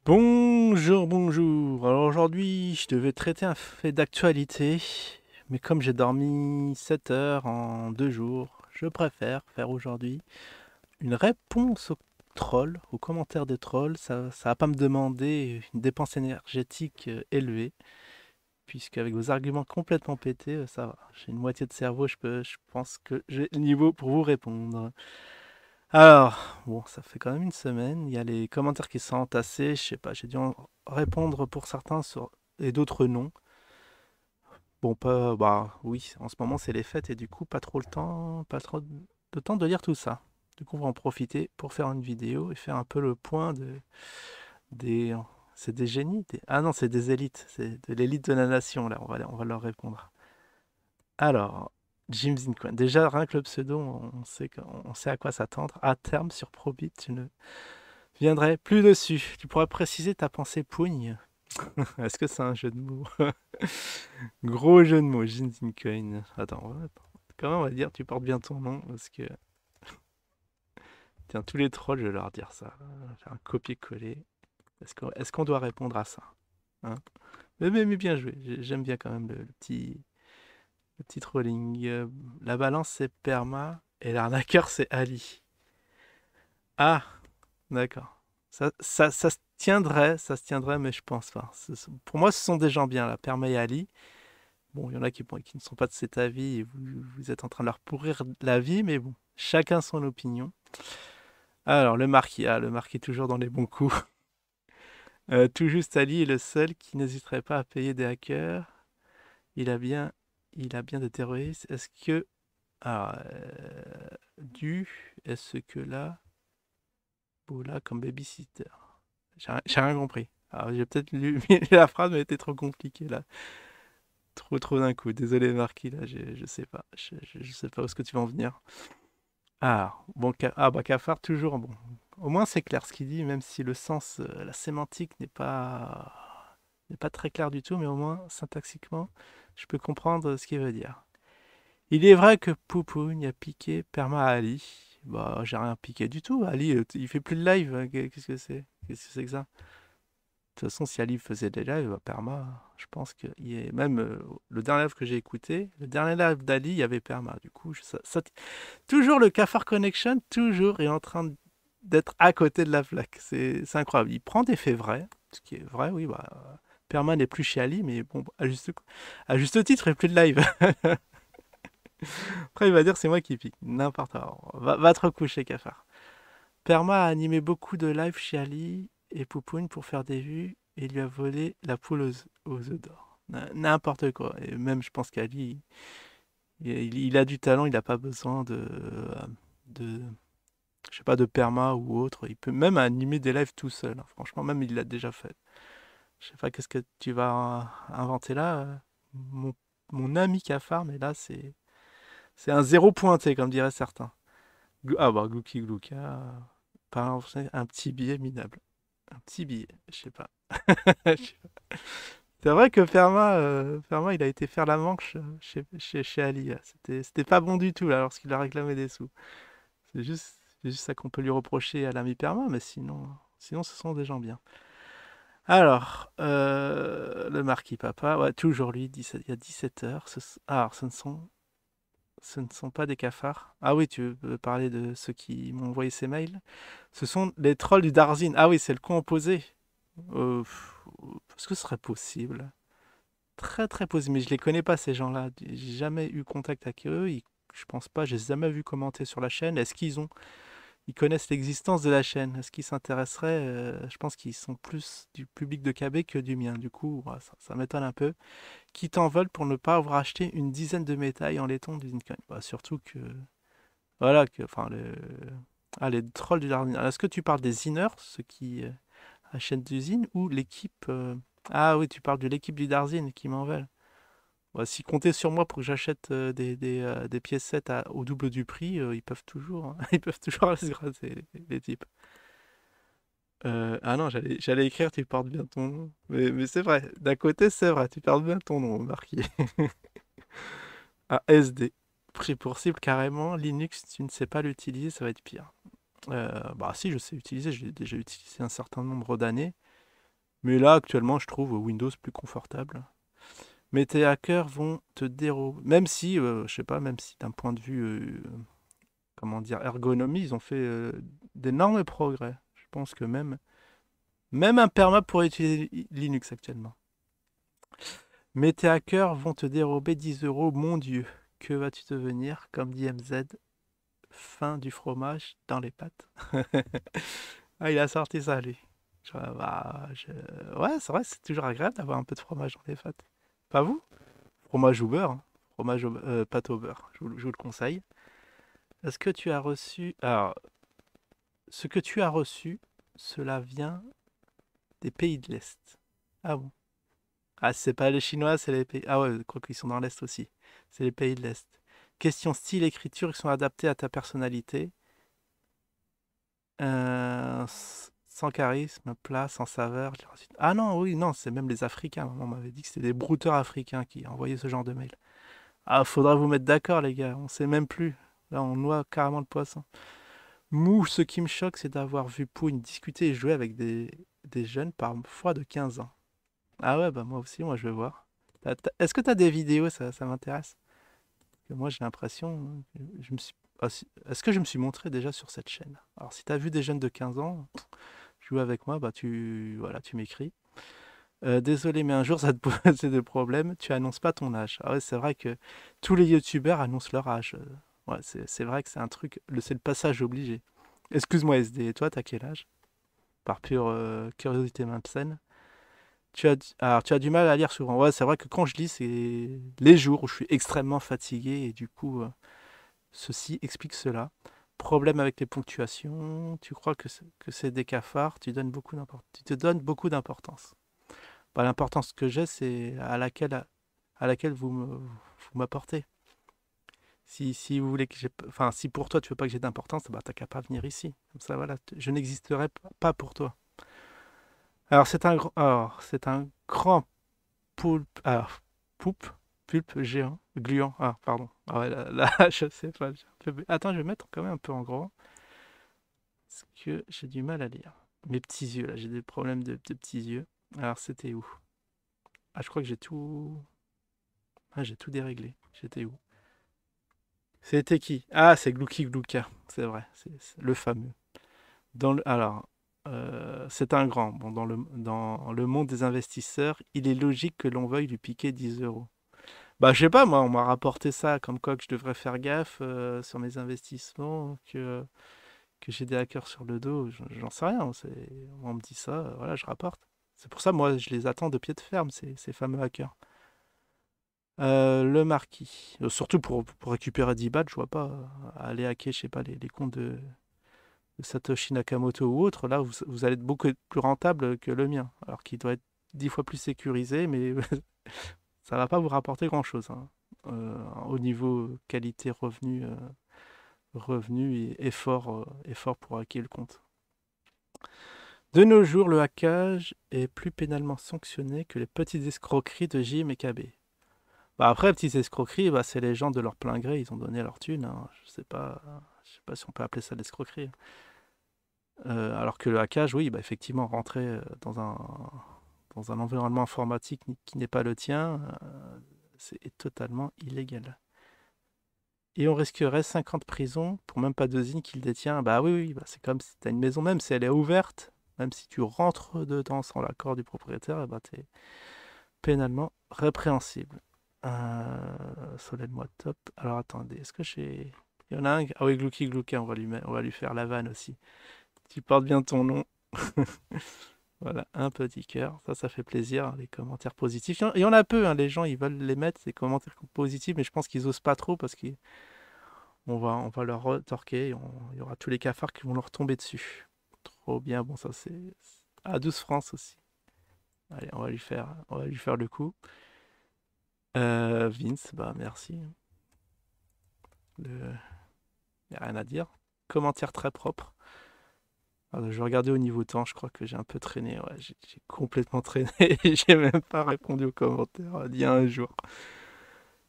Bonjour, bonjour. Alors aujourd'hui, je devais traiter un fait d'actualité, mais comme j'ai dormi 7 heures en 2 jours, je préfère faire aujourd'hui une réponse aux trolls, aux commentaires des trolls. Ça va pas me demander une dépense énergétique élevée, puisque avec vos arguments complètement pétés, ça va. J'ai une moitié de cerveau, je pense que j'ai le niveau pour vous répondre. Alors, bon, ça fait quand même une semaine. Il y a les commentaires qui sont entassés. Je sais pas, j'ai dû en répondre pour certains et d'autres non. Bon, pas, bah oui, en ce moment c'est les fêtes et du coup pas trop le temps, pas trop de temps de lire tout ça. Du coup, on va en profiter pour faire une vidéo et faire un peu le point des, c'est des génies, ah non, c'est des élites, c'est de l'élite de la nation là. On va leur répondre. Alors, Jim Zinquan. Déjà, rien que le pseudo, on sait à quoi s'attendre. À terme, sur Probit, tu ne viendrai plus dessus. Tu pourrais préciser ta pensée pougne. Est-ce que c'est un jeu de mots? Gros jeu de mots, Jinzincoin. Attends. Comment on va dire tu portes bien ton nom? Parce que, tiens, tous les trolls, je vais leur dire ça. On va faire un copier-coller. Est-ce qu'on doit répondre à ça? Hein. Mais bien joué. J'aime bien quand même le petit trolling. La balance, c'est Perma. Et l'arnaqueur, c'est Ali. Ah, d'accord. Ça se tiendrait, mais je pense pas. Pour moi, ce sont des gens bien, là, Perma et Ali. Bon, il y en a qui ne sont pas de cet avis et vous êtes en train de leur pourrir la vie, mais bon, chacun son opinion. Alors, le marquis toujours dans les bons coups. Tout juste Ali est le seul qui n'hésiterait pas à payer des hackers. Il a bien, il a bien des terroristes. Est-ce que, alors, est-ce que là, Boula comme babysitter? J'ai rien compris. Alors, j'ai peut-être lu, mais la phrase m'a été trop compliquée là. Trop d'un coup. Désolé Marquis, là, je sais pas. Je sais pas où est-ce que tu vas en venir. Ah, bon, bah Cafard, toujours bon. Au moins c'est clair ce qu'il dit, même si le sens, la sémantique n'est pas très clair du tout, mais au moins syntaxiquement, je peux comprendre ce qu'il veut dire. Il est vrai que Poupoune a piqué Perma à Ali. Bah, j'ai rien piqué du tout. Ali, il fait plus de live. Qu'est-ce que c'est? Qu'est-ce que c'est que ça? De toute façon, si Ali faisait des lives, bah, Perma, je pense qu'il est même le dernier live que j'ai écouté, le dernier live d'Ali, il y avait Perma. Du coup, toujours le Cafard Connection, toujours est en train d'être à côté de la plaque. C'est incroyable. Il prend des faits vrais, ce qui est vrai, oui. Bah, Perma n'est plus chez Ali, mais bon, à juste titre, il n'y a plus de live. Après, il va dire c'est moi qui pique. N'importe quoi. Va te recoucher, Cafard. Perma a animé beaucoup de lives chez Ali et Poupoune pour faire des vues et lui a volé la poule aux œufs d'or. N'importe quoi. Et même, je pense qu'Ali, il a du talent, il n'a pas besoin de, je sais pas, de perma ou autre. Il peut même animer des lives tout seul, hein. Franchement, même il l'a déjà fait. Je sais pas qu'est-ce que tu vas inventer là, mon, mon ami cafard, mais là c'est un zéro pointé, comme diraient certains. Ah bah Gookie Glouka, par exemple, un petit billet minable. Un petit billet, je sais pas. Je sais pas. C'est vrai que Fermat, il a été faire la manche chez Ali, là. C'était pas bon du tout là, lorsqu'il a réclamé des sous. C'est juste ça qu'on peut lui reprocher à l'ami Perma, mais sinon ce sont des gens bien. Alors, le marquis papa, ouais, toujours lui, il y a 17 heures. Alors, ce ne sont pas des cafards. Ah oui, tu veux parler de ceux qui m'ont envoyé ces mails? Ce sont les trolls du Darzin. Ah oui, c'est le con opposé. Est-ce que ce serait possible? Très très possible, mais je les connais pas ces gens-là. J'ai jamais eu contact avec eux. Je pense pas, je les ai jamais vus commenter sur la chaîne. Est-ce qu'ils connaissent l'existence de la chaîne? Est-ce qu'ils s'intéresseraient? Je pense qu'ils sont plus du public de KB que du mien. Du coup, ouais, ça m'étonne un peu. Qui t'en veulent pour ne pas avoir acheté une dizaine de médailles en laiton du Zincoin? Bah, surtout que, voilà, enfin, les trolls du Darwin. Alors, est-ce que tu parles des Ziners, ceux qui achètent d'usine, ou l'équipe Ah oui, tu parles de l'équipe du Darzin qui m'en veulent. Bah, si compter sur moi pour que j'achète des pièces 7 au double du prix, ils peuvent toujours, hein. Ils peuvent toujours aller se gratter, les types. Ah non, j'allais écrire, tu portes bien ton nom. Mais c'est vrai, d'un côté, c'est vrai, tu portes bien ton nom, marqué. Ah, SD. Pris pour cible carrément, Linux, tu ne sais pas l'utiliser, ça va être pire. Bah si, je sais utiliser, je l'ai déjà utilisé un certain nombre d'années. Mais là, actuellement, je trouve Windows plus confortable. Mais tes hackers vont te dérober. Même si, je sais pas, même si d'un point de vue, comment dire, ergonomie, ils ont fait d'énormes progrès. Je pense que même un perma pourrait utiliser Linux actuellement. Mais tes hackers vont te dérober 10 euros, mon Dieu. Que vas-tu devenir, comme dit MZ, fin du fromage dans les pâtes. Ah, il a sorti ça, lui. Ouais, c'est vrai, c'est toujours agréable d'avoir un peu de fromage dans les pâtes. Pas vous? Fromage au beurre, hein. Fromage au pâte au beurre, je vous le conseille. Est-ce que tu as reçu... Alors, ce que tu as reçu, cela vient des pays de l'Est. Ah bon? Ah, c'est pas les Chinois, c'est les pays... Ah ouais, je crois qu'ils sont dans l'Est aussi. C'est les pays de l'Est. Question style, écriture, ils sont adaptés à ta personnalité. Sans charisme, plat, sans saveur. Ah non, oui, non, c'est même les Africains. On m'avait dit que c'était des brouteurs africains qui envoyaient ce genre de mail. Ah, faudra vous mettre d'accord, les gars. On sait même plus. Là, on noie carrément le poisson. Mou, ce qui me choque, c'est d'avoir vu Pougne discuter et jouer avec des jeunes parfois de 15 ans. Ah ouais, bah moi aussi, moi je vais voir. Est-ce que t'as des vidéos, ça m'intéresse? Parce que moi j'ai l'impression que je me suis... Ah, est-ce que je me suis montré déjà sur cette chaîne? Alors si t'as vu des jeunes de 15 ans jouer avec moi, bah voilà, tu m'écris. Désolé, mais un jour ça te pose des problèmes, tu annonces pas ton âge. Ah ouais, c'est vrai que tous les youtubeurs annoncent leur âge. Ouais, c'est vrai que c'est un truc, c'est le passage obligé. Excuse-moi SD, et toi t'as quel âge? Par pure curiosité malsaine. Alors, tu as du mal à lire souvent. Ouais, c'est vrai que quand je lis, c'est les jours où je suis extrêmement fatigué et du coup, ceci explique cela. Problème avec les ponctuations, tu crois que c'est des cafards, tu te donnes beaucoup d'importance. Bah, l'importance que j'ai, c'est à laquelle vous m'apportez. Si vous voulez que j'ai, enfin, si pour toi tu veux pas que j'ai d'importance, bah t'as qu'à pas venir ici. Comme ça, voilà, je n'existerai pas pour toi. Alors c'est un grand poulpe, pulpe géant, gluant. Ah, pardon. Ah ouais, là, je sais pas. Attends, je vais mettre quand même un peu en gros. Parce que j'ai du mal à lire. Mes petits yeux, là, j'ai des problèmes de petits yeux. Alors, c'était où? Ah, je crois que j'ai tout. Ah, j'ai tout déréglé. J'étais où? C'était qui? Ah, c'est Glouki Glouka. C'est vrai, c'est le fameux. Alors, c'est un grand. Bon, dans le monde des investisseurs, il est logique que l'on veuille lui piquer 10 euros. Bah, je sais pas, moi, on m'a rapporté ça comme quoi que je devrais faire gaffe sur mes investissements, que j'ai des hackers sur le dos, j'en sais rien. On me dit ça, voilà, je rapporte. C'est pour ça, moi, je les attends de pied de ferme, ces fameux hackers. Le marquis. Surtout pour récupérer 10 bahts, je vois pas aller hacker, je sais pas, les comptes de Satoshi Nakamoto ou autre. Là, vous allez être beaucoup plus rentable que le mien, alors qu'il doit être 10 fois plus sécurisé, mais ça va pas vous rapporter grand-chose, hein. Au niveau qualité revenu et effort pour hacker le compte. De nos jours, le hackage est plus pénalement sanctionné que les petites escroqueries de JM et KB. Bah après, petites escroqueries, bah, c'est les gens de leur plein gré, ils ont donné leur thune, hein. Je sais pas si on peut appeler ça de l'escroquerie. Alors que le hackage, oui, bah effectivement, rentrer dans un environnement informatique qui n'est pas le tien, c'est totalement illégal. Et on risquerait 50 prisons pour même pas 2 qu'il détient. Bah oui, oui, bah c'est comme si tu as une maison, même si elle est ouverte, même si tu rentres dedans sans l'accord du propriétaire, bah tu es pénalement répréhensible. Solène-moi top. Alors attendez, est-ce que j'ai... Il y en a un... Ah oui, Glouki Glouka, on va lui faire la vanne aussi. Tu portes bien ton nom. Voilà, un petit cœur. Ça fait plaisir, hein, les commentaires positifs. Il y en a peu, hein, les gens, ils veulent les mettre, ces commentaires positifs, mais je pense qu'ils osent pas trop parce qu'ils on va leur retorquer, il y aura tous les cafards qui vont leur tomber dessus. Trop bien, bon ça c'est... À 12 France aussi. Allez, on va lui faire le coup. Vince, bah merci. Il n'y a rien à dire. Commentaire très propre. Alors, je vais regarder au niveau temps, je crois que j'ai un peu traîné. Ouais, j'ai complètement traîné. J'ai même pas répondu aux commentaires d'il y a un jour.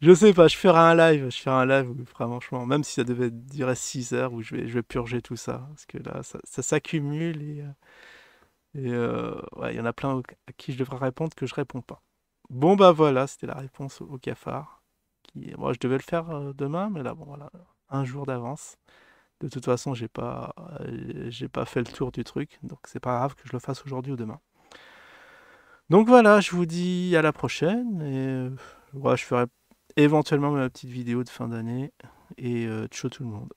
Je sais pas, je ferai un live où, franchement, même si ça devait durer 6 heures, où je vais purger tout ça. Parce que là, ça s'accumule et Et ouais, il y en a plein à qui je devrais répondre que je réponds pas. Bon bah voilà, c'était la réponse au cafard. Moi, je devais le faire demain, mais là, bon voilà, un jour d'avance. De toute façon, j'ai pas fait le tour du truc, donc c'est pas grave que je le fasse aujourd'hui ou demain. Donc voilà, je vous dis à la prochaine et ouais, je ferai éventuellement ma petite vidéo de fin d'année et ciao tout le monde.